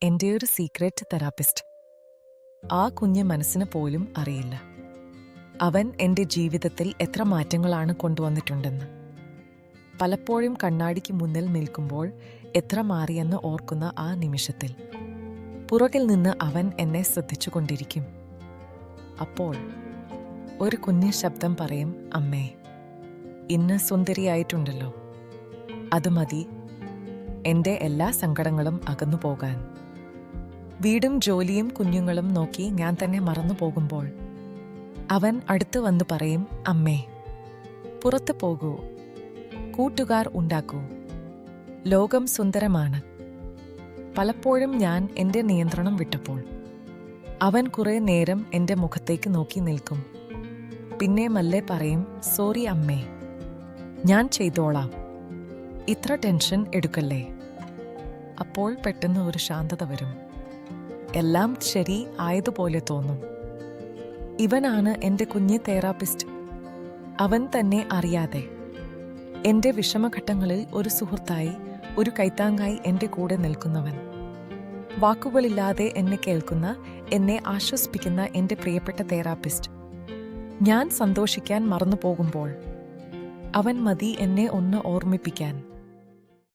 എൻ്റെ ഒരു secret therapist. ആ കുഞ്ഞ് മനസ്സിന് പോലും അറിയില്ല അവൻ എൻ്റെ ജീവിതത്തിൽ എത്ര മാറ്റങ്ങളാണ് കൊണ്ടുവന്നിട്ടുണ്ടെന്ന്. പലപ്പോഴും കണ്ണാടിക്ക് മുന്നിൽ നിൽക്കുമ്പോൾ എത്ര മാറിയെന്ന് ഓർക്കുന്ന ആ നിമിഷത്തിൽ പുറകിൽ നിന്ന് അവൻ എന്നെ ശ്രദ്ധിച്ചുകൊണ്ടിരിക്കും. അപ്പോൾ ഒരു കുഞ്ഞ് ശബ്ദം പറയും, അമ്മേ, ഇന്ന് സുന്ദരിയായിട്ടുണ്ടല്ലോ. അത് മതി എൻ്റെ എല്ലാ സങ്കടങ്ങളും അകന്നു പോകാൻ. വീടും ജോലിയും കുഞ്ഞുങ്ങളും നോക്കി ഞാൻ തന്നെ മറന്നു പോകുമ്പോൾ അവൻ അടുത്ത് വന്ന് പറയും, അമ്മേ, പുറത്തു പോകൂ, കൂട്ടുകാർ ഉണ്ടാക്കൂ, ലോകം സുന്ദരമാണ്. പലപ്പോഴും ഞാൻ എൻ്റെ നിയന്ത്രണം വിട്ടപ്പോൾ അവൻ കുറെ നേരം എൻ്റെ മുഖത്തേക്ക് നോക്കി നിൽക്കും. പിന്നെ മല്ലെ പറയും, സോറി അമ്മേ, ഞാൻ ചെയ്തോളാം, ഇത്ര ടെൻഷൻ എടുക്കല്ലേ. അപ്പോൾ പെട്ടെന്ന് ഒരു ശാന്തത വരും. എല്ലാം ശരി ആയതുപോലെ തോന്നും. ഇവനാണ് എൻ്റെ കുഞ്ഞ് തെറാപ്പിസ്റ്റ്. അവൻ തന്നെ അറിയാതെ എൻ്റെ വിഷമഘട്ടങ്ങളിൽ ഒരു സുഹൃത്തായി, ഒരു കൈത്താങ്ങായി എൻ്റെ കൂടെ നിൽക്കുന്നവൻ. വാക്കുകളില്ലാതെ എന്നെ കേൾക്കുന്ന, എന്നെ ആശ്വസിപ്പിക്കുന്ന എൻ്റെ പ്രിയപ്പെട്ട തെറാപ്പിസ്റ്റ്. ഞാൻ സന്തോഷിക്കാൻ മറന്നു പോകുമ്പോൾ അവൻ മതി എന്നെ ഒന്ന് ഓർമ്മിപ്പിക്കാൻ.